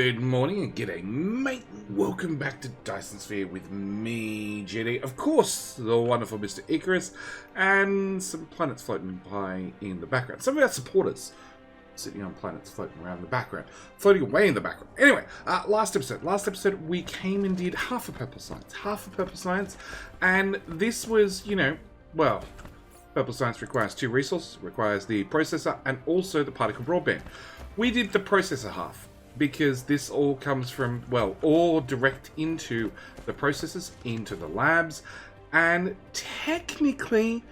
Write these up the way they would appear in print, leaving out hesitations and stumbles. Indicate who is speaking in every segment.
Speaker 1: Good morning and g'day, mate. Welcome back to Dyson Sphere with me, JD. Of course, the wonderful Mr. Icarus, and some planets floating by in the background. Some of our supporters sitting on planets floating around in the background, floating away in the background. Anyway, last episode we came and did half a purple science, and this was, well, purple science requires two resources, requires the processor and also the particle broadband. We did the processor half, because this all comes from, well, all direct into the processors, into the labs, and technically,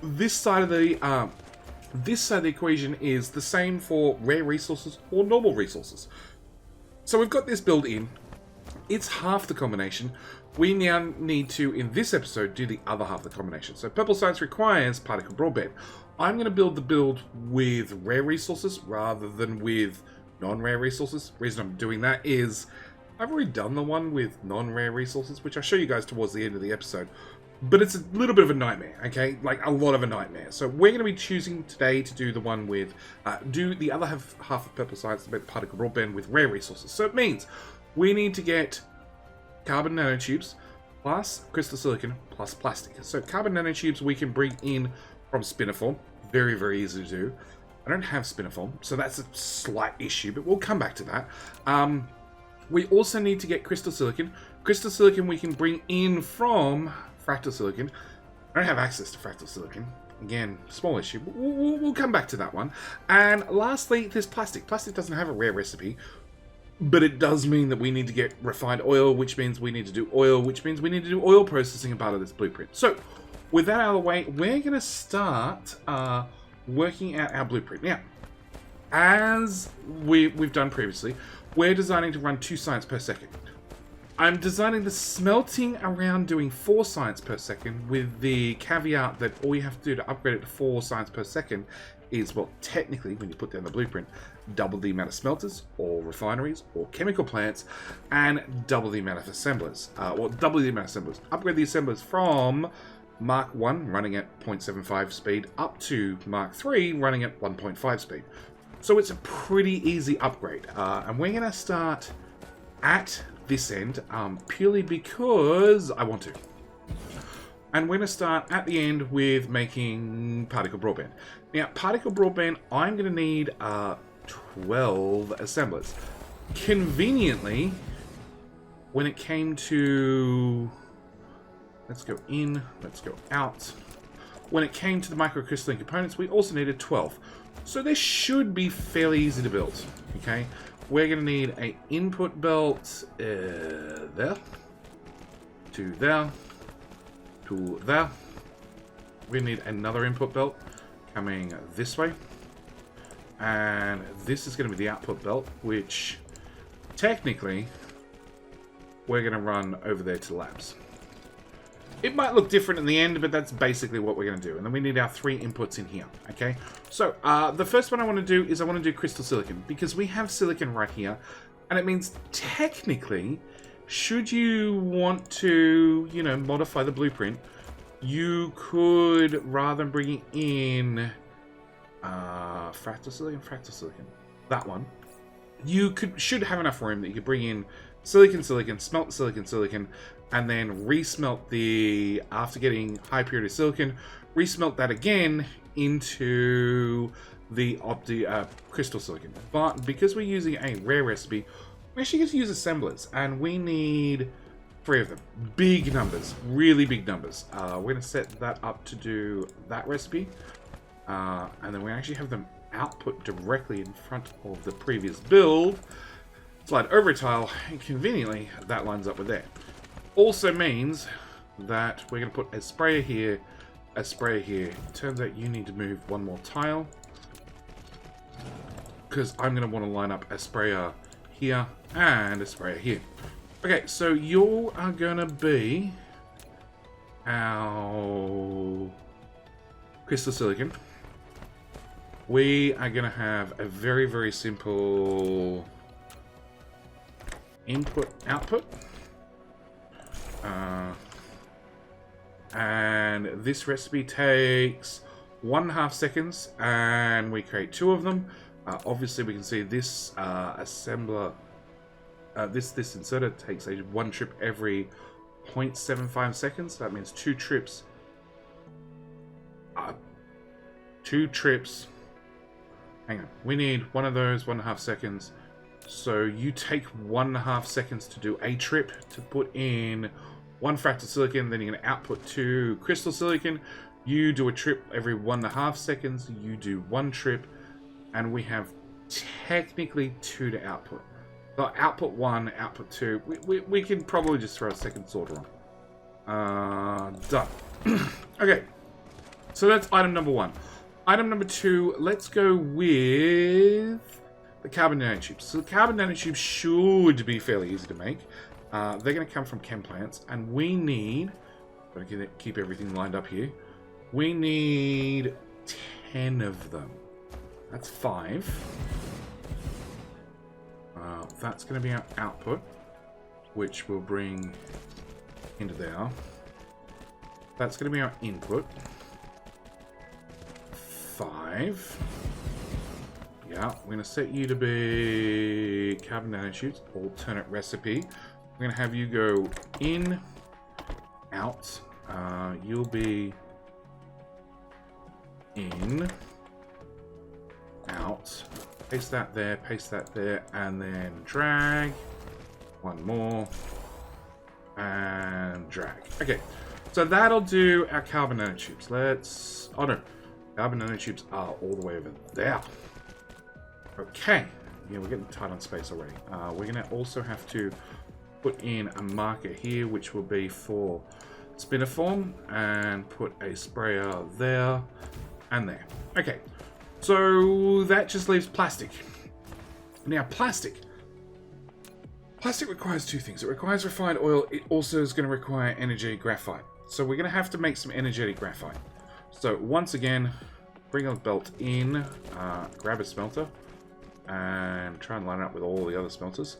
Speaker 1: this side of the equation is the same for rare resources or normal resources. So we've got this build in. It's half the combination. We now need to, in this episode, do the other half of the combination. So purple science requires particle broadband. I'm going to build the build with rare resources rather than with non-rare resources. The reason I'm doing that is I've already done the one with non-rare resources, which I'll show you guys towards the end of the episode. But it's a little bit of a nightmare, okay? Like a lot of a nightmare. So we're going to be choosing today to do the one with, do the other half of purple science, about particle broadband with rare resources. So it means we need to get carbon nanotubes plus crystal silicon plus plastic. So carbon nanotubes we can bring in from spiniform. Very, very easy to do. I don't have spiniform, so that's a slight issue, but we'll come back to that. We also need to get crystal silicon. Crystal silicon we can bring in from fractal silicon. I don't have access to fractal silicon. Again, small issue, but we'll come back to that one. And lastly, there's plastic. Plastic doesn't have a rare recipe, but it does mean that we need to get refined oil, which means we need to do oil, which means we need to do oil processing as part of this blueprint. So, with that out of the way, we're going to start working out our blueprint. Now, as we've done previously, we're designing to run 2 science per second. I'm designing the smelting around doing 4 science per second with the caveat that all you have to do to upgrade it to 4 science per second is, well, technically, when you put down the blueprint, double the amount of smelters or refineries or chemical plants and double the amount of assemblers. Double the amount of assemblers. Upgrade the assemblers from Mark 1 running at 0.75 speed up to Mark 3 running at 1.5 speed. So it's a pretty easy upgrade. And we're going to start at this end purely because I want to. And we're going to start at the end with making particle broadband. Now, particle broadband, I'm going to need 12 assemblers. Conveniently, when it came to... Let's go in, let's go out. When it came to the microcrystalline components, we also needed 12. So this should be fairly easy to build, okay? We're going to need an input belt there, to there, to there. We need another input belt coming this way. And this is going to be the output belt, which technically we're going to run over there to the labs. It might look different in the end, but that's basically what we're going to do. And then we need our 3 inputs in here, okay? So, the first one I want to do is I want to do crystal silicon, because we have silicon right here. And it means, technically, should you want to, modify the blueprint, you could, rather than bringing in fractal silicon, that one, you should have enough room that you could bring in silicon, smelt silicon, and then resmelt the, after getting high purity silicon, resmelt that again into the crystal silicon. But because we're using a rare recipe, we actually get to use assemblers, and we need 3 of them. Big numbers, really big numbers. We're going to set that up to do that recipe, and then we actually have them output directly in front of the previous build. Slide over a tile, and conveniently that lines up with there. Also means that we're going to put a sprayer here, a sprayer here. Turns out you need to move 1 more tile, because I'm going to want to line up a sprayer here and a sprayer here. Okay, so you are going to be our crystal silicon. We are going to have a very, very simple input, output. And this recipe takes 1.5 seconds, and we create 2 of them. Obviously, we can see this assembler this inserter takes a 1 trip every 0.75 seconds. That means 2 trips. 2 trips. Hang on. We need one of those 1.5 seconds. So you take 1.5 seconds to do a trip to put in 1 fractal silicon. Then you're going to output 2 crystal silicon. You do a trip every 1.5 seconds. You do 1 trip. And we have technically 2 to output. So output 1, output 2. We can probably just throw a second sorter on. Done. Okay. So that's item number 1. Item number 2, let's go with the carbon nanotubes. So the carbon nanotubes should be fairly easy to make. They're going to come from chem plants, and we need, I'm going to keep everything lined up here, we need 10 of them. That's 5. That's going to be our output, which we'll bring into there. That's going to be our input. 5. Yeah, we're going to set you to be carbon nanotubes, alternate recipe. We're going to have you go in, out. You'll be in, out. Paste that there, and then drag. 1 more. And drag. Okay, so that'll do our carbon nanotubes. Let's... Oh no, carbon nanotubes are all the way over there. Okay, yeah, we're getting tight on space already. We're going to also have to put in a marker here, which will be for spiniform, and put a sprayer there and there. Okay, so that just leaves plastic. Now, plastic requires 2 things. It requires refined oil. It also is going to require energetic graphite. So we're going to have to make some energetic graphite. So once again, bring a belt in, grab a smelter, and try and line it up with all the other smelters.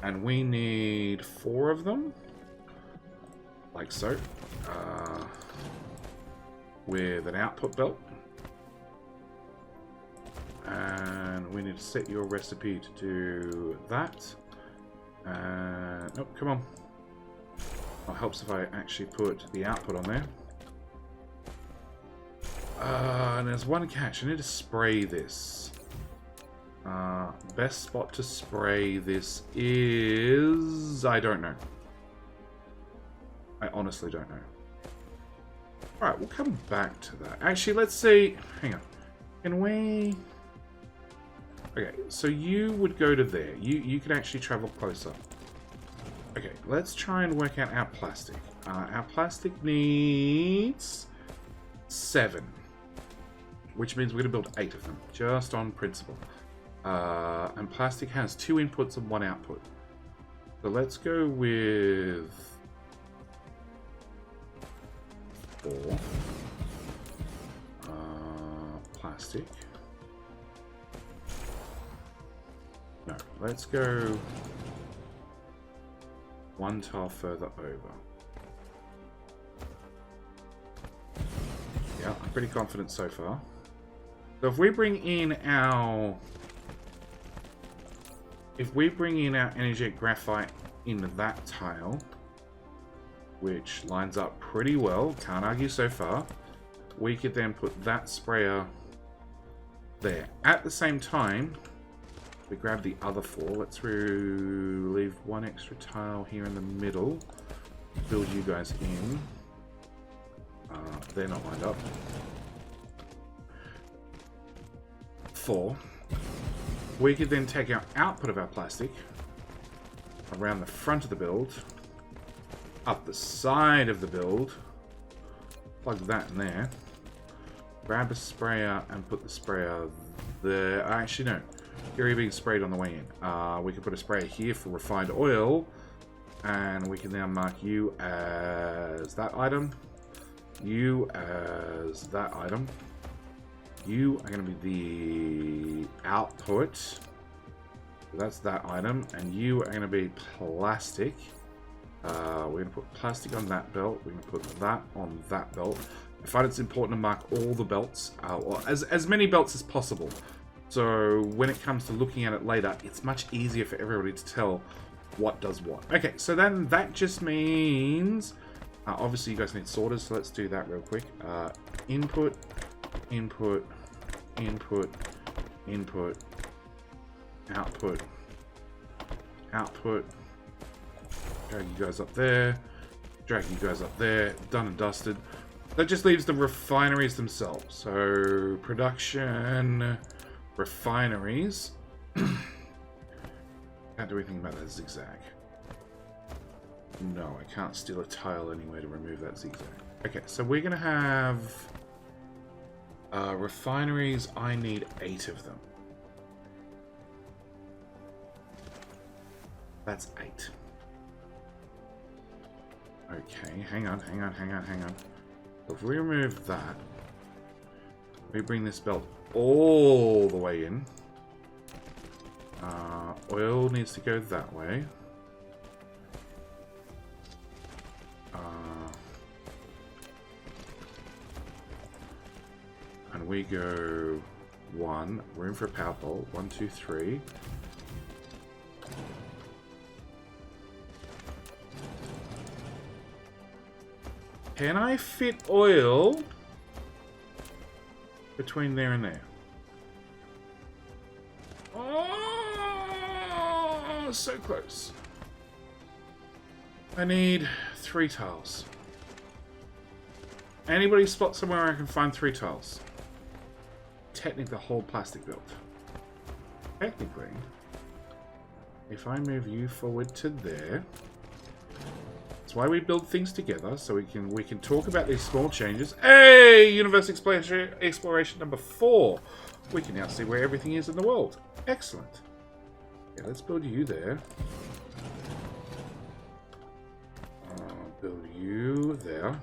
Speaker 1: And we need 4 of them, like so, with an output belt. And we need to set your recipe to do that. Oh, come on. It helps if I actually put the output on there. And there's one catch. I need to spray this. Best spot to spray this is... I don't know. I honestly don't know. Alright, we'll come back to that. Actually, let's see... Hang on. Can we... Okay, so you would go to there. You can actually travel closer. Okay, let's try and work out our plastic. Our plastic needs 7. Which means we're going to build 8 of them. Just on principle. And plastic has 2 inputs and 1 output. So let's go with 4. Plastic. No, let's go 1 tile further over. Yeah, I'm pretty confident so far. So if we bring in our energetic graphite into that tile, which lines up pretty well, can't argue so far, we could then put that sprayer there. At the same time, we grab the other 4. Let's leave 1 extra tile here in the middle. Build you guys in. They're not lined up. 4. We could then take our output of our plastic around the front of the build, up the side of the build, plug that in there, grab a sprayer and put the sprayer there. Actually, no. You're being sprayed on the way in. We can put a sprayer here for refined oil, and we can now mark you as that item, you as that item. You are going to be the output. So that's that item, and you are going to be plastic. We're going to put plastic on that belt. We're going to put that on that belt. I find it's important to mark all the belts, or as many belts as possible. So when it comes to looking at it later, it's much easier for everybody to tell what does what. Okay, so then that just means... obviously, you guys need sorters, so let's do that real quick. Input, input, input, input, output, output. Drag you guys up there. Drag you guys up there. Done and dusted. That just leaves the refineries themselves. So, production, refineries. Can't do anything about that zigzag. No, I can't steal a tile anyway to remove that zigzag. Okay, so we're going to have refineries. I need 8 of them. That's 8. Okay, hang on. If we remove that, we bring this belt all the way in. Oil needs to go that way. And we go 1, room for a power pole, 1, 2, 3. Can I fit oil between there and there? Oh, so close. I need 3 tiles. Anybody spot somewhere I can find 3 tiles? Technically, the whole plastic build. Technically, if I move you forward to there, that's why we build things together, so we can talk about these small changes. Hey, universe exploration number 4. We can now see where everything is in the world. Excellent. Yeah, let's build you there. Build you there.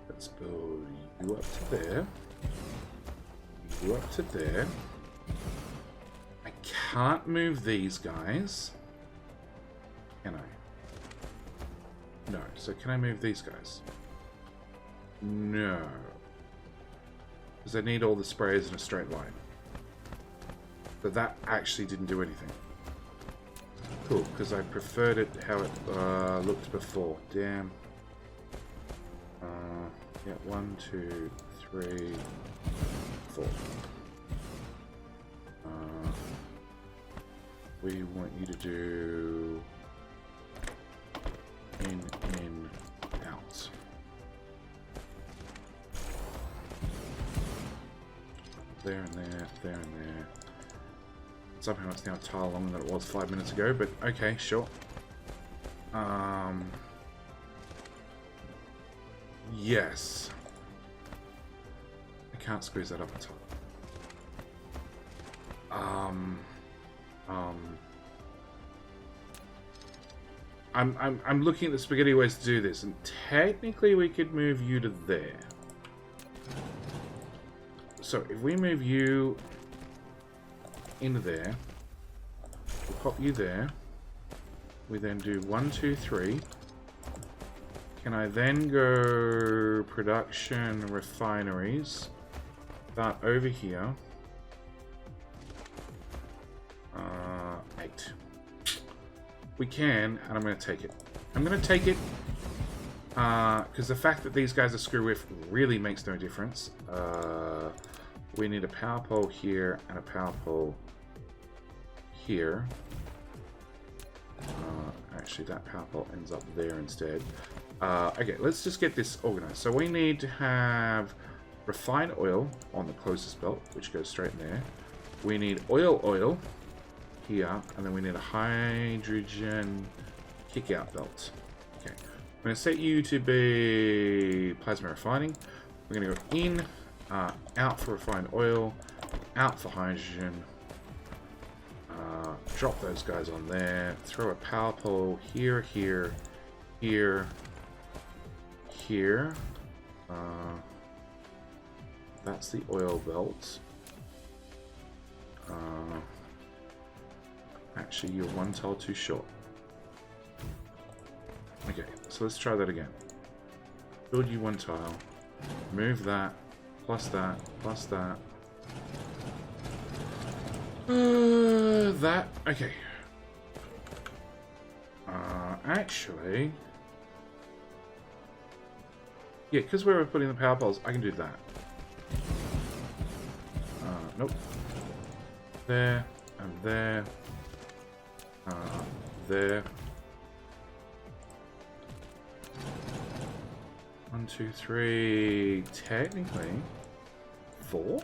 Speaker 1: Let's build you up to there. You up to there. I can't move these guys. Can I? No. So can I move these guys? No. Because I need all the sprayers in a straight line. But that actually didn't do anything. Cool, because I preferred it how it looked before. Damn. Yeah, 1, 2, 3, 4. We want you to do in, out. There and there, there and there. Somehow it's now a tile longer than it was 5 minutes ago, but okay, sure. Yes. I can't squeeze that up at all. I'm looking at the spaghetti ways to do this, and technically we could move you to there. So if we move you into there, we'll pop you there. We then do 1, 2, 3. Can I then go production refineries? Start over here. 8. We can, and I'm going to take it. I'm going to take it because the fact that these guys are screw with really makes no difference. We need a power pole here and a power pole here. Actually, that power pole ends up there instead. Okay, let's just get this organized. So we need to have refined oil on the closest belt, which goes straight in there. We need oil here, and then we need a hydrogen kick-out belt. Okay, I'm going to set you to be plasma refining. We're going to go in, out for refined oil, out for hydrogen. Drop those guys on there. Throw a power pole here, here, here, here. That's the oil belt. Actually, you're 1 tile too short. Okay, so let's try that again. Build you 1 tile. Move that, plus that, plus that. That, okay. Actually, yeah, because we were putting the power poles, I can do that. Nope. There, and there. There. 1, 2, 3. Technically, 4.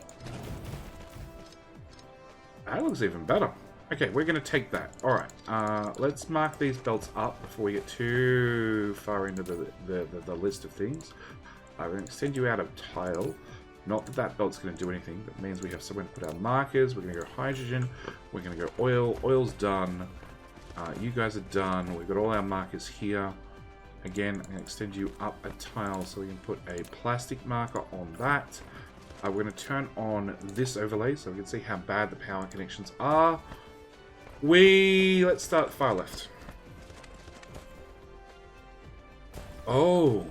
Speaker 1: That looks even better. Okay, we're going to take that. Alright, let's mark these belts up before we get too far into the list of things. I'm going to extend you out of tile. Not that that belt's going to do anything, but it means we have somewhere to put our markers. We're going to go hydrogen. We're going to go oil. Oil's done. You guys are done. We've got all our markers here. Again, I'm going to extend you up a tile so we can put a plastic marker on that. We're going to turn on this overlay so we can see how bad the power connections are. Let's start far left. Oh.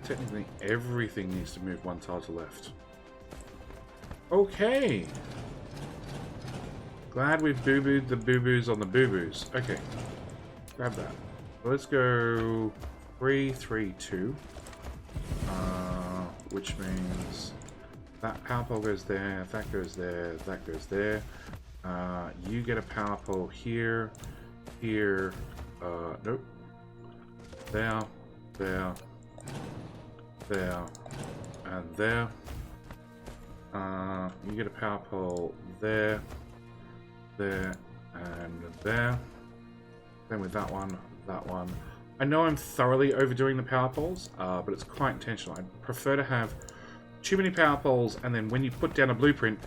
Speaker 1: Technically, everything needs to move one tile to left. Okay. Glad we've boo-booed the boo-boos on the boo-boos. Okay. Grab that. Let's go 3, 3, 2. Which means that power pole goes there, that goes there, that goes there. You get a power pole here, here, nope. There, there, there, and there. You get a power pole there, there, and there. Then with that one, that one. I know I'm thoroughly overdoing the power poles, but it's quite intentional. I prefer to have too many power poles, and then when you put down a blueprint,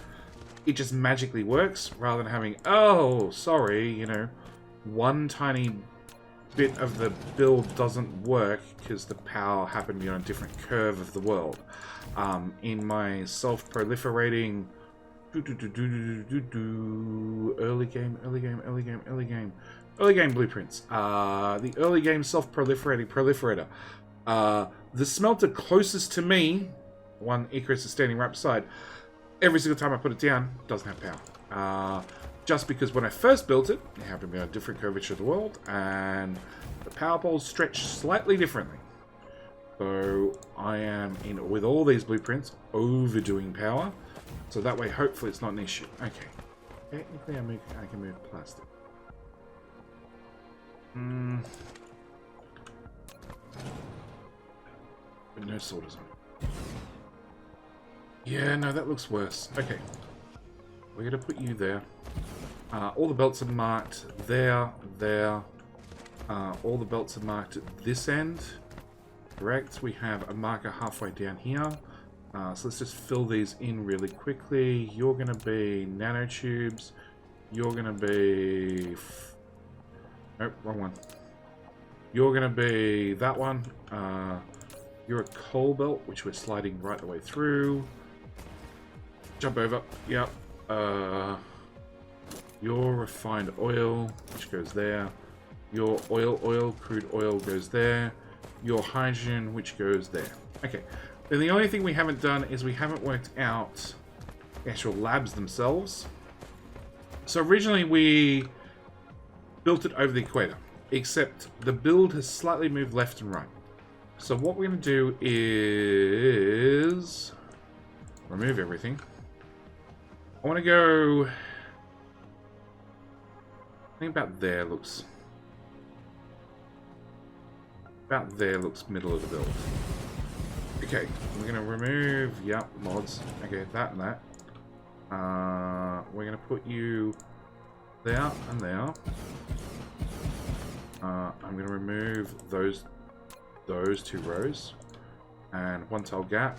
Speaker 1: it just magically works, rather than having, oh, sorry, you know, one tiny bit of the build doesn't work because the power happened to be on a different curve of the world. In my self-proliferating early game blueprints, the early game self-proliferating proliferator, the smelter closest to me, one Icarus is standing right beside, every single time I put it down, doesn't have power. Just because when I first built it, it happened to be on a different curvature of the world, and the power poles stretch slightly differently. So I am, with all these blueprints, overdoing power, so that way hopefully it's not an issue. Okay, technically I can move plastic. But no sorters on. Yeah, no, that looks worse. Okay. We're going to put you there. All the belts are marked there, there. All the belts are marked at this end. Correct. We have a marker halfway down here. So let's just fill these in really quickly. You're going to be nanotubes. You're going to be... Nope, wrong one. You're going to be that one. You're a coal belt, which we're sliding right the way through. Jump over. Yep. Your refined oil, which goes there. Your crude oil goes there. Your hydrogen, which goes there. Okay. Then the only thing we haven't done is we haven't worked out the actual labs themselves. So originally we built it over the equator, except the build has slightly moved left and right. So what we're going to do is remove everything. I want to go... I think about there looks... About there looks middle of the build. Okay, we're going to remove... Yep, mods. Okay, that and that. We're going to put you there and there. I'm going to remove those two rows. And one tile gap.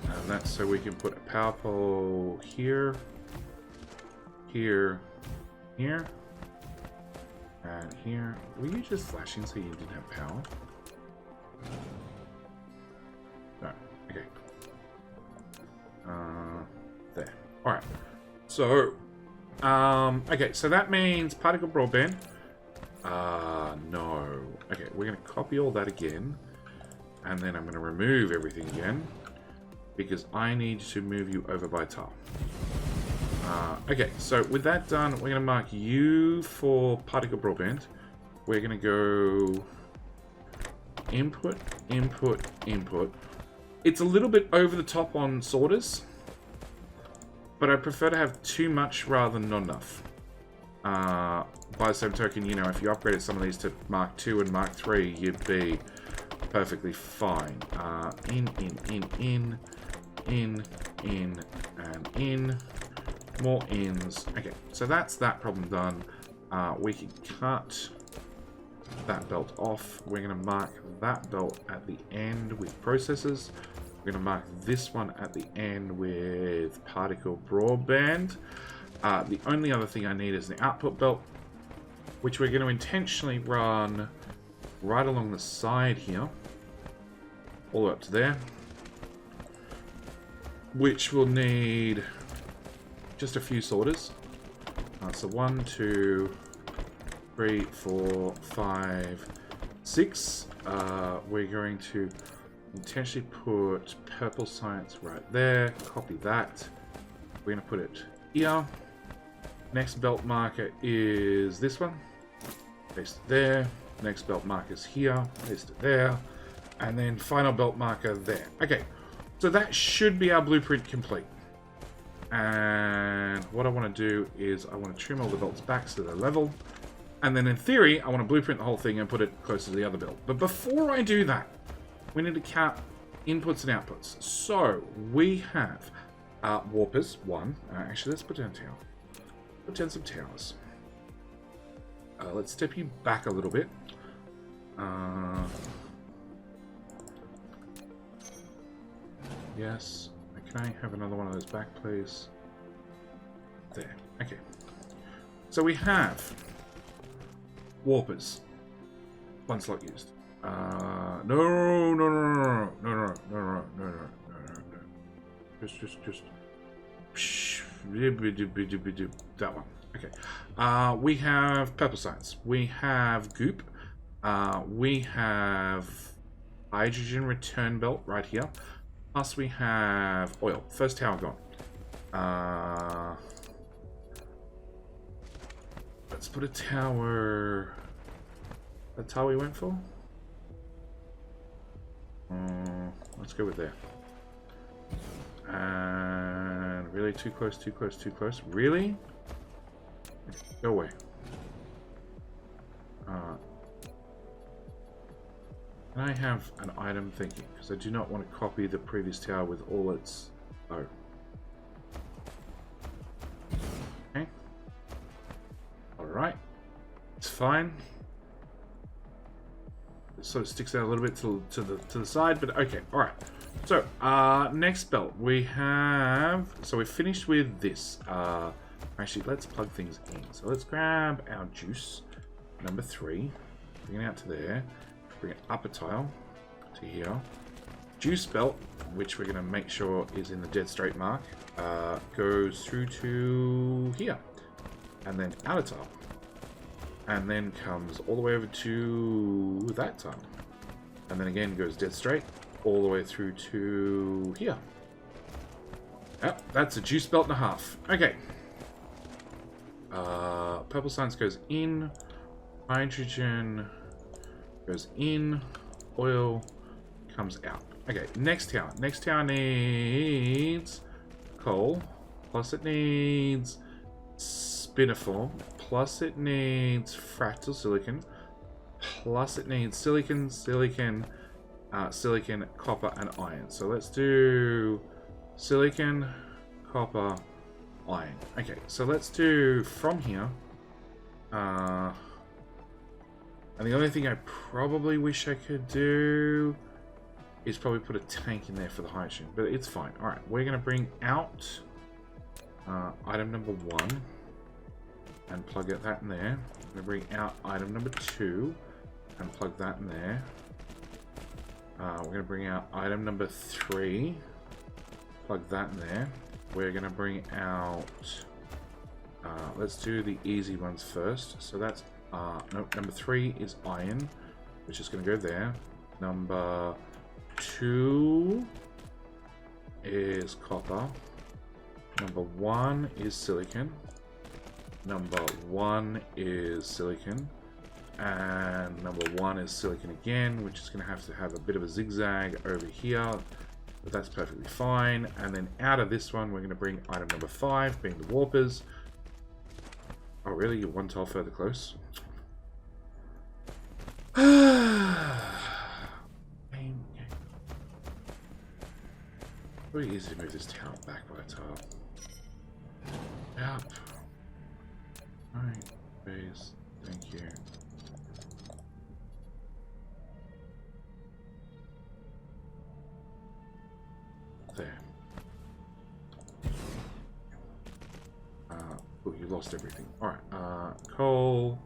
Speaker 1: And that's so we can put a power pole here. Here. Here. And here. Were you just flashing so you didn't have power? No. Okay. There. Alright. So, okay, so that means particle broadband. No. Okay, we're going to copy all that again. And then I'm going to remove everything again. Because I need to move you over by tile. Okay, so with that done, we're going to mark U for particle broadband. We're going to go input, input, input. It's a little bit over the top on sorters, but I prefer to have too much rather than not enough. By the same token, you know, if you upgraded some of these to Mark 2 and Mark 3, you'd be perfectly fine. In, and in. More ins. Okay, so that's that problem done. We can cut that belt off. We're going to mark that belt at the end with processors. We're going to mark this one at the end with particle broadband. The only other thing I need is the output belt, which we're going to intentionally run right along the side here, all the way up to there, which will need just a few sorters. So 1, 2, 3, 4, 5, 6. We're going to intentionally put purple science right there. Copy that. We're going to put it here. Next belt marker is this one. Paste it there. Next belt marker is here. Paste it there. And then final belt marker there. Okay, so that should be our blueprint complete. And what I want to do is I want to trim all the belts back so they're level. And then in theory, I want to blueprint the whole thing and put it close to the other belt. But before I do that, we need to count inputs and outputs. So we have warpers, 1. Actually, let's put down tower. Put down some towers. Let's step you back a little bit. Yes. Can I have another one of those back, please? There. Okay. So we have warpers. 1 slot used. No. Just. That one. Okay. We have purple science. We have goop. We have hydrogen return belt right here. Plus we have oil. First tower gone. Let's put a tower. That tower we went for? Let's go with there. And really too close. Really? Go away. Can I have an item thinking? Because I do not want to copy the previous tower with all its... Oh. Okay. Alright. It's fine. It sort of sticks out a little bit to the side, but okay. Alright. So, next belt. We have... So we're finished with this. Actually, let's plug things in. So let's grab our juice. Number 3. Bring it out to there. Bring it up a tile to here. Juice belt, which we're going to make sure is in the dead straight mark, goes through to here. And then out a tile. And then comes all the way over to that tile. And then again goes dead straight all the way through to here. Yep, that's a juice belt and a half. Okay. Purple science goes in. Hydrogen goes in, oil comes out. Okay, next tower. Next tower needs coal, plus it needs spiniform, plus it needs fractal silicon, plus it needs silicon, copper, and iron. So let's do silicon, copper, iron. Okay, so let's do from here. And the only thing I probably wish I could do is probably put a tank in there for the hydrogen, but it's fine. Alright, we're going to bring out item number 1 and plug that in there. We're going to bring out item number 2 and plug that in there. We're going to bring out item number 3, plug that in there. We're going to bring out, let's do the easy ones first. So that's, no, number 3 is iron. which is going to go there. Number 2 is copper. Number 1 is silicon. Number 1 is silicon. And number 1 is silicon again, which is going to have a bit of a zigzag over here. But that's perfectly fine. And then out of this one, we're going to bring item number 5, being the warpers. Oh, really? You're one tile further close? Very easy to move this tower back by a tile. Yep. Alright, base. Thank you. There. Oh, you lost everything. Alright, coal.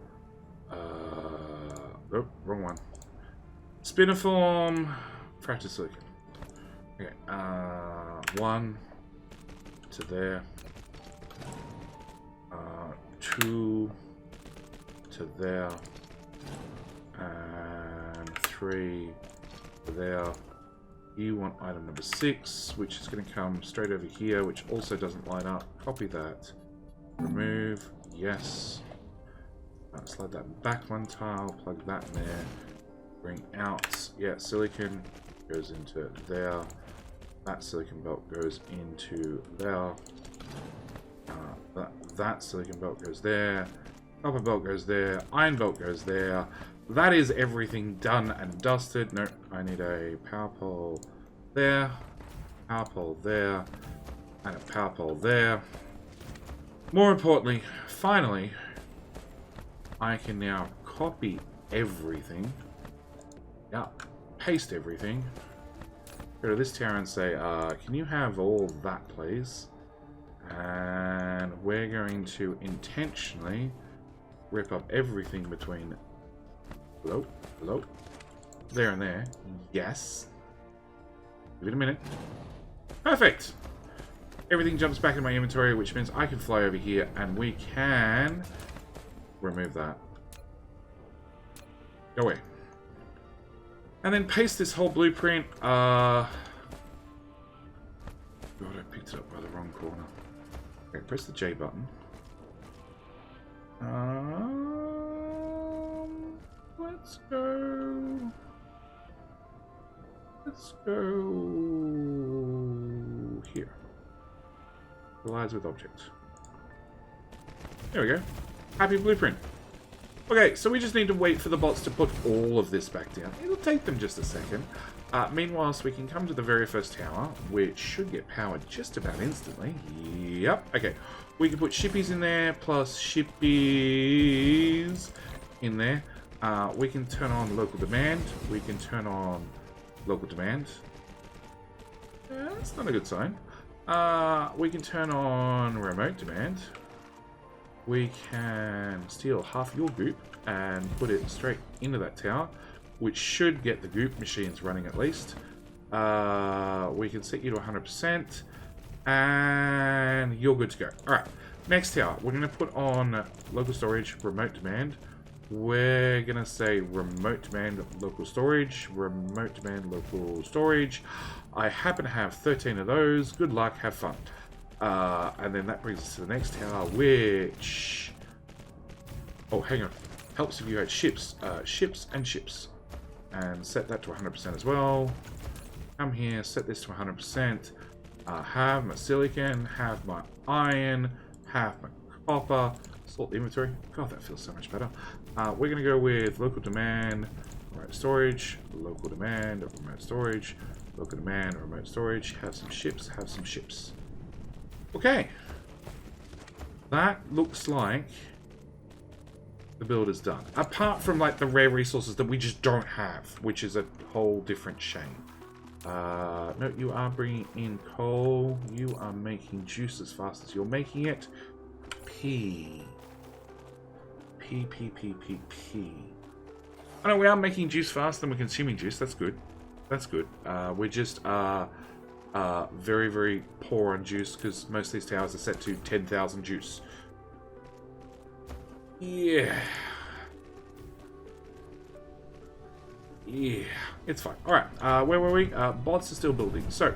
Speaker 1: Nope, wrong one. Spiniform. Fractured silicon. Okay, 1 to there. 2 to there. And 3 to there. You want item number 6, which is going to come straight over here, which also doesn't line up. Copy that. Remove. Yes. Slide that back 1 tile. Plug that in there. Bring out. Yeah, silicon goes into there. That silicon belt goes into there. That silicon belt goes there. Copper belt goes there. Iron belt goes there. That is everything done and dusted. No, I need a power pole there. Power pole there. And a power pole there. More importantly, finally, I can now copy everything. Yeah, paste everything. Go to this tower and say, can you have all that, please? And we're going to intentionally rip up everything between hello, there and there. Yes. Give it a minute. Perfect. Everything jumps back in my inventory, which means I can fly over here and we can remove that. Go away. And then paste this whole blueprint. God, I picked it up by the wrong corner. Okay, press the J button. Let's go. Let's go here. Collides with object. There we go. Happy blueprint. Okay, so we just need to wait for the bots to put all of this back down. It'll take them just a second. Meanwhile, we can come to the very first tower, which should get powered just about instantly. Yep. Okay. We can put shippies in there, plus shippies in there. We can turn on local demand. We can turn on local demand. That's not a good sign. We can turn on remote demand. We can steal half your goop and put it straight into that tower, which should get the goop machines running at least. We can set you to 100%, and you're good to go. Alright, next tower. We're going to put on local storage, remote demand. We're going to say remote demand, local storage, remote demand, local storage. I happen to have 13 of those. Good luck, have fun. And then that brings us to the next tower, which... Oh, hang on. Helps if you had ships. Ships and ships. And set that to 100% as well. Come here, set this to 100%. Have my silicon, have my iron, have my copper. Sort the inventory. God, that feels so much better. We're going to go with local demand, remote storage, local demand, remote storage, local demand, remote storage. Have some ships, have some ships. Okay. That looks like the build is done. Apart from like the rare resources that we just don't have, which is a whole different shame. No, you are bringing in coal. You are making juice as fast as you're making it. P. Oh no, we are making juice faster than we're consuming juice. That's good. That's good. We're just very, very poor on juice because most of these towers are set to 10,000 juice. Yeah. Yeah, it's fine. Alright, where were we? Bots are still building. So,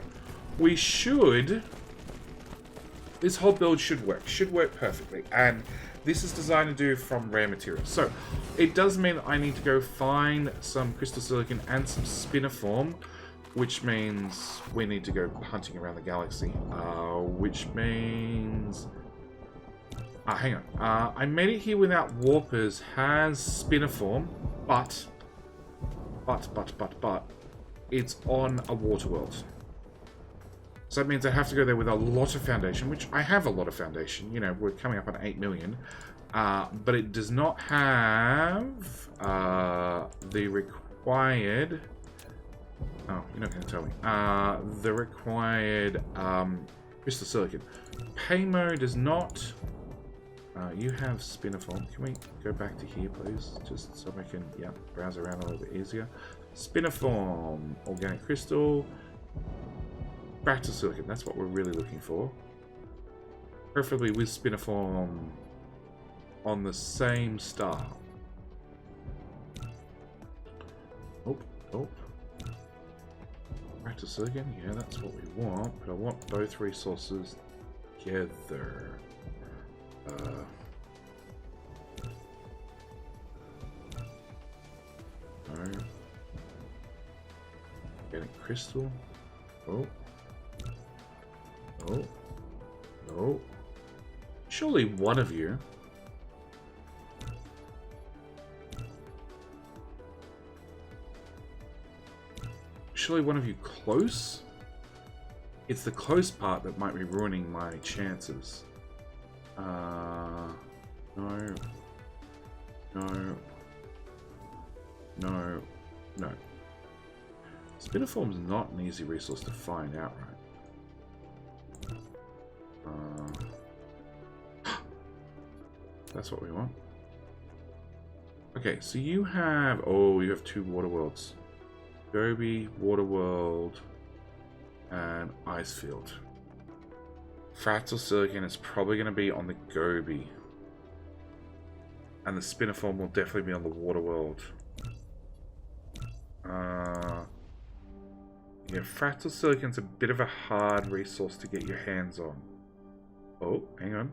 Speaker 1: we should... This whole build should work perfectly. And this is designed to do from rare materials. So, it does mean I need to go find some crystal silicon and some spiniform, which means we need to go hunting around the galaxy. Which means... hang on. I made it here without warpers, has spiniform, but it's on a water world. So that means I have to go there with a lot of foundation, which I have a lot of foundation. You know, we're coming up on 8 million. But it does not have the required... Oh, you're not going to tell me. The required crystal silicon. Paymo does not... you have spiniform. Can we go back to here, please? Just so I can, yeah, browse around a little bit easier. Spiniform, organic crystal, fractal silicon. That's what we're really looking for. Preferably with spiniform on the same star. Oh. Fractal silicon, yeah, that's what we want. But I want both resources together. No. Organic crystal. Oh. Surely one of you. Surely one of you close? It's the close part that might be ruining my chances. No. Spiniform's not an easy resource to find outright. That's what we want. Okay, so you have... Oh, you have 2 water worlds. Gobi, water world, and ice field. Fractal silicon is probably going to be on the Gobi. And the spiniform will definitely be on the water world. Yeah, fractal silicon's a bit of a hard resource to get your hands on. Oh, hang on.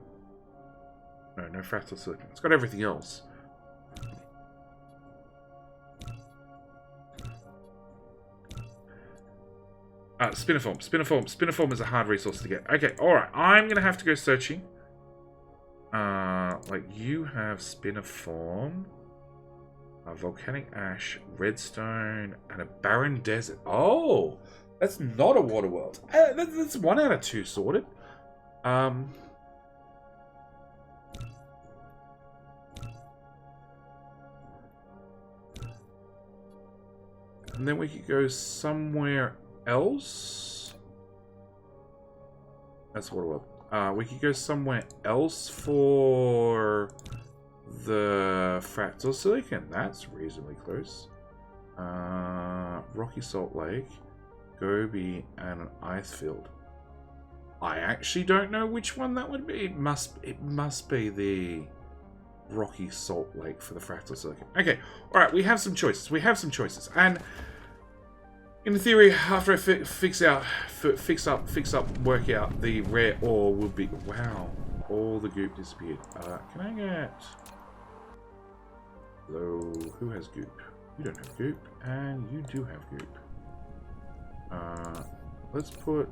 Speaker 1: No fractal silicon. It's got everything else. Spiniform is a hard resource to get. Okay, alright. I'm gonna have to go searching. Like, you have spiniform, volcanic ash, redstone, and a barren desert. Oh! That's not a water world. That's 1 out of 2 sorted. And then we could go somewhere else. That's water world. We could go somewhere else for the fractal silicon. That's reasonably close. Rocky Salt Lake, Gobi, and an ice field. I actually don't know which one that would be. It must be the Rocky Salt Lake for the fractal silicon. Okay, all right. We have some choices. And in theory, after I work out the rare ore will be... Wow, all the goop disappeared. Can I get... Hello, who has goop? You don't have goop, and you do have goop. Let's put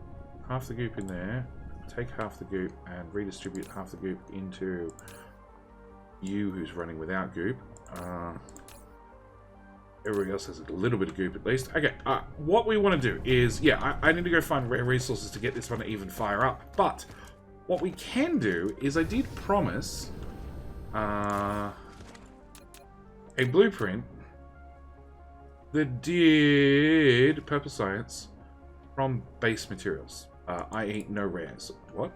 Speaker 1: half the goop in there, take half the goop, and redistribute half the goop into you who's running without goop. Everybody else has a little bit of goop at least. Okay, what we want to do is, yeah, I need to go find rare resources to get this one to even fire up. But what we can do is I did promise a blueprint that did purple science from base materials, i.e. no rares. What?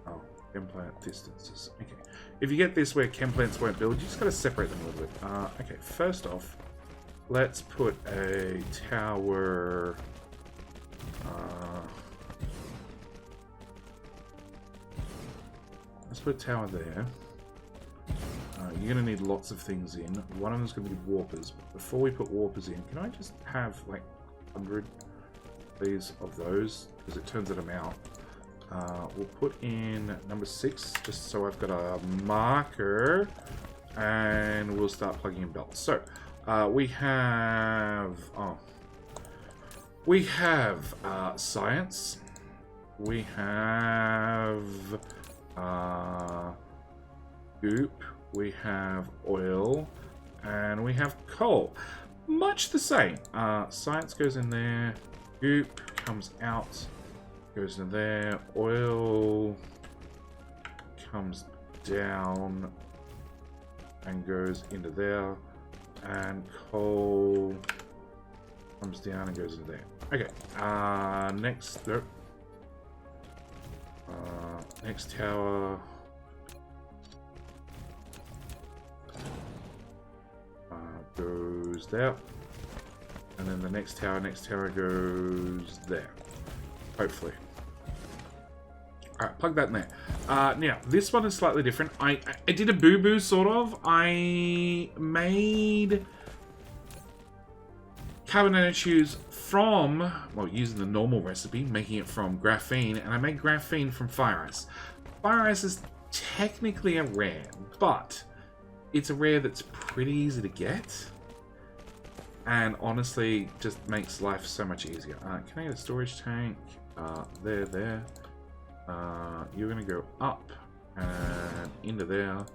Speaker 1: Oh, chem plant distances. Okay. If you get this where chem plants won't build, you just got to separate them a little bit. Okay, first off, let's put a tower... let's put a tower there. You you're going to need lots of things in. One of them is going to be warpers. But before we put warpers in, can I just have like 100 please of those? Because it turns them out. We'll put in number 6 just so I've got a marker, and we'll start plugging in belts. So we have science, we have goop, we have oil, and we have coal. Much the same. Science goes in there, goop comes out, goes in there, oil comes down and goes into there, and coal comes down and goes into there. Okay, next, nope. Next tower goes there, and then the next tower goes there, hopefully. Alright, plug that in there. Now, this one is slightly different. I did a boo-boo, sort of. I made carbon nanotubes from, well, using the normal recipe, making it from graphene, and I made graphene from fire ice. Fire ice is technically a rare, but it's a rare that's pretty easy to get, and honestly just makes life so much easier. Can I get a storage tank? There. You're going to go up and into there.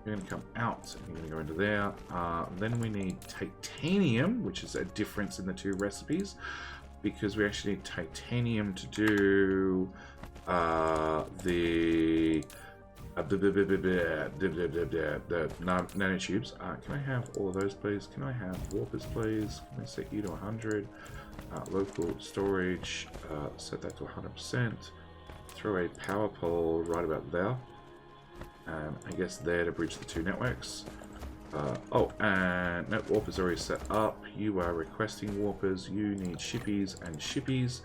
Speaker 1: You're going to come out and you're going to go into there. Then we need titanium, which is a difference in the two recipes, because we actually need titanium to do the nanotubes. Can I have all of those, please? Can I have warpers, please? Can I set you to 100? Local storage, set that to 100%. Throw a power pole right about there. And I guess there to bridge the two networks. Oh, and no, warpers already set up. You are requesting warpers. You need shippies and shippies.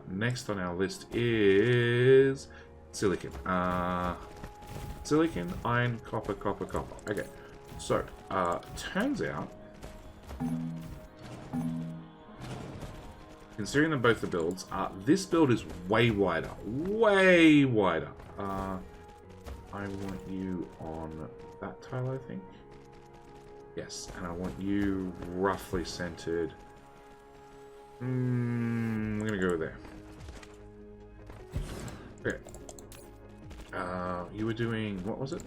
Speaker 1: Next on our list is silicon. Silicon, iron, copper. Okay, so turns out, considering them both the builds, this build is way wider. Way wider. I want you on that tile, I think. Yes, and I want you roughly centered. I'm gonna go there. Okay. You were doing, what was it?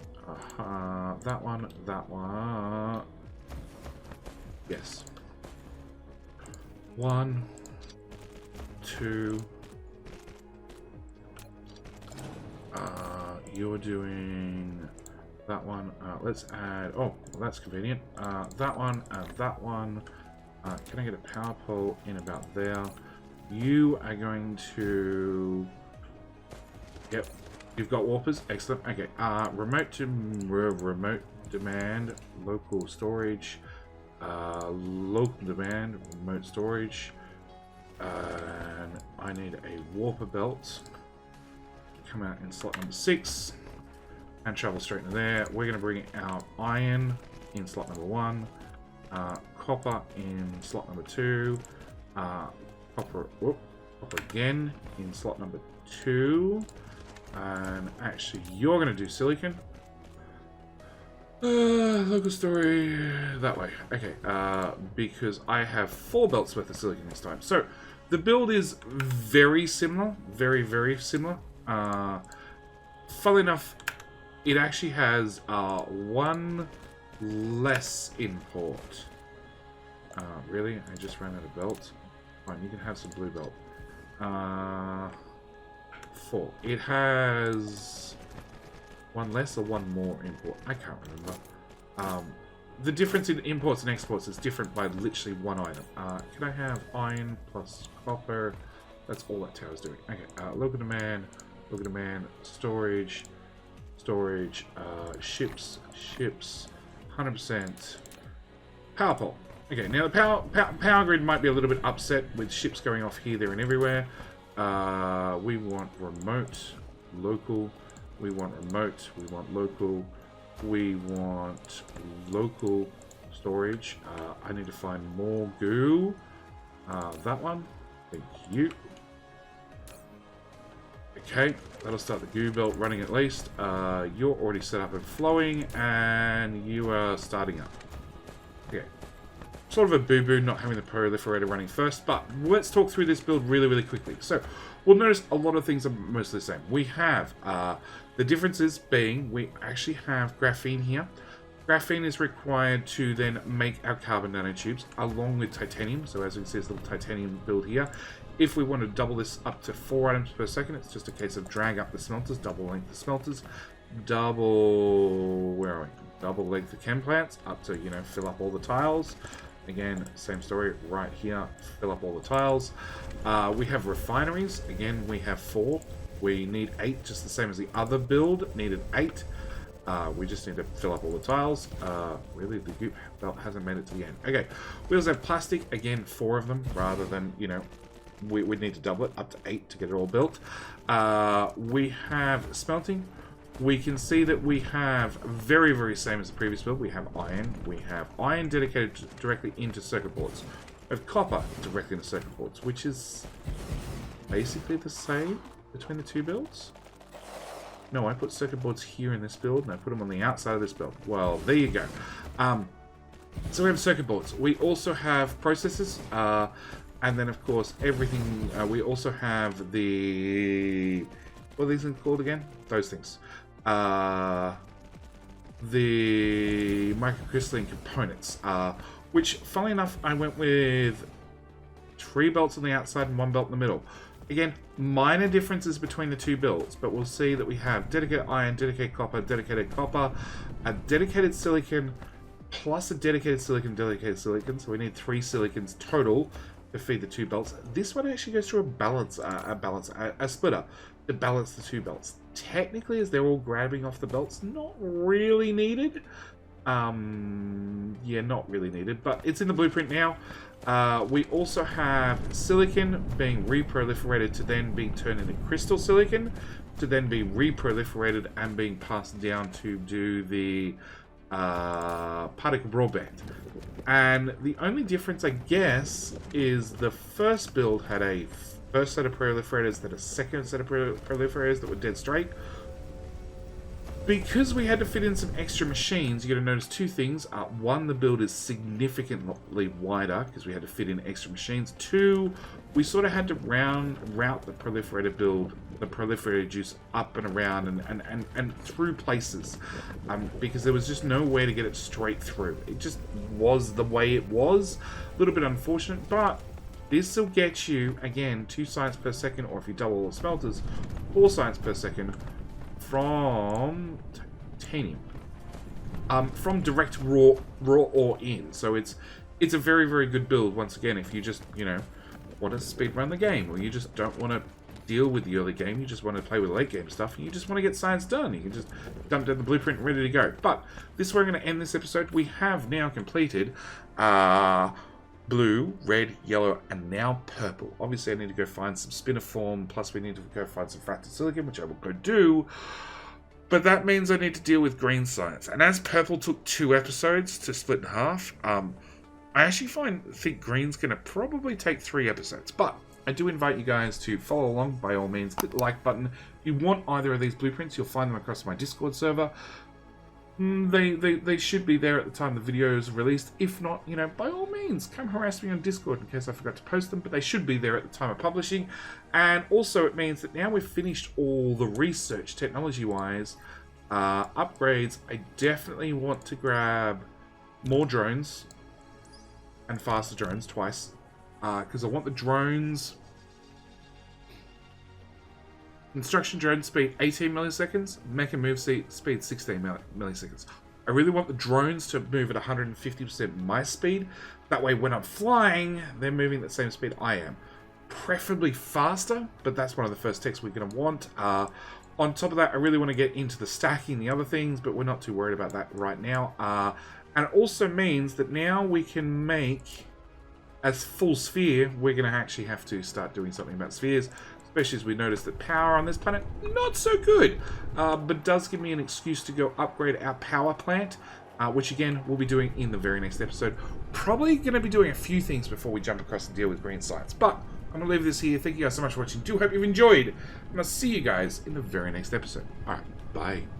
Speaker 1: That one. Yes. 1, 2. You're doing that one. Let's add, oh, well, that's convenient. That one and that one. Can I get a power pole in about there? You are going to, yep, you've got warpers. Excellent. Okay. Remote demand, local storage, local demand, remote storage, and I need a warper belt. Come out in slot number 6 and travel straight into there. We're going to bring out iron in slot number 1, copper in slot number 2, copper again in slot number 2, and actually you're going to do silicon. Local storage that way. Okay, because I have 4 belts worth of silicon this time. So the build is very similar, very similar. Funnily enough, it actually has 1 less import. Really? I just ran out of belt. Fine, you can have some blue belt. 4. It has 1 less or 1 more import. I can't remember. The difference in imports and exports is different by literally 1 item. Can I have iron plus copper? That's all that tower's doing. Okay, local demand, storage, ships, 100%. Power pole. Okay, now the power grid might be a little bit upset with ships going off here, there, and everywhere. We want remote, local. We want remote. We want local. We want local storage. I need to find more goo. That one. Thank you. Okay, that'll start the goo belt running at least. You're already set up and flowing, and you are starting up. Okay. Sort of a boo-boo not having the proliferator running first, but let's talk through this build really, really quickly. So, we'll notice a lot of things are mostly the same. We have the differences being we actually have graphene here. Graphene is required to then make our carbon nanotubes along with titanium. So as we can see, this little titanium build here. If we want to double this up to 4 items per second, it's just a case of drag up the smelters, double length the smelters, double length the chem plants up to, you know, fill up all the tiles. Again, same story right here, fill up all the tiles. We have refineries. Again, we have 4. We need 8, just the same as the other build needed 8. We just need to fill up all the tiles. Really, the goop belt hasn't made it to the end. Okay, we also have plastic. Again, 4 of them rather than, you know, we'd need to double it up to 8 to get it all built. We have smelting. We can see that we have very, very same as the previous build. We have iron. We have iron dedicated directly into circuit boards. We have copper directly into circuit boards, which is basically the same between the two builds. No, I put circuit boards here in this build, and I put them on the outside of this build. Well, there you go. So we have circuit boards. We also have processors, and then, of course, everything. We also have the... What are these things called again? Those things. The microcrystalline components, which, funnily enough, I went with 3 belts on the outside and 1 belt in the middle. Again, minor differences between the two builds, but we'll see that we have dedicated iron, dedicated copper, a dedicated silicon, plus a dedicated silicon, so we need 3 silicons total to feed the 2 belts. This one actually goes through a splitter to balance the 2 belts. Technically, as they're all grabbing off the belts, not really needed. Yeah, not really needed, but it's in the blueprint now. We also have silicon being reproliferated to then being turned into crystal silicon, to then be reproliferated and being passed down to do the particle broadband. And the only difference, I guess, is the first build had a first set of proliferators, then a second set of proliferators that were dead straight. Because we had to fit in some extra machines, you're going to notice 2 things. 1, the build is significantly wider because we had to fit in extra machines. 2, we sort of had to route the proliferator build, the proliferator juice up and around and through places, because there was just no way to get it straight through. It just was the way it was. A little bit unfortunate, but this will get you, again, 2 science per second, or if you double all the smelters, 4 science per second from titanium. From direct raw ore in. So it's a very, very good build, once again, if you just, you know, want to speed run the game, or you just don't want to deal with the early game, you just want to play with the late game stuff, and you just want to get science done. You can just dump down the blueprint and ready to go. But this is where I'm going to end this episode. We have now completed blue, red, yellow, and now purple. Obviously, I need to go find some spiniform, plus we need to go find some fractal silicon, which I will go do. But that means I need to deal with green science. And as purple took 2 episodes to split in half, I actually think green's going to probably take 3 episodes. But I do invite you guys to follow along, by all means. Click the like button. If you want either of these blueprints, you'll find them across my Discord server. They should be there at the time the video is released. If not, you know, by all means, come harass me on Discord in case I forgot to post them, but they should be there at the time of publishing. And also it means that now we've finished all the research technology-wise, upgrades. I definitely want to grab more drones and faster drones twice, because I want the drones... Construction drone speed 18 milliseconds, mecha move speed 16 milliseconds. I really want the drones to move at 150% my speed. That way when I'm flying, they're moving at the same speed I am. Preferably faster, but that's one of the first techs we're going to want. On top of that, I really want to get into the stacking, the other things, but we're not too worried about that right now. And it also means that now we can make as full sphere, we're going to actually have to start doing something about spheres, especially as we notice that power on this planet, not so good, but does give me an excuse to go upgrade our power plant, which again, we'll be doing in the very next episode. Probably going to be doing a few things before we jump across and deal with green science, but I'm going to leave this here. Thank you guys so much for watching. Do hope you've enjoyed, and I'll see you guys in the very next episode. Alright, bye.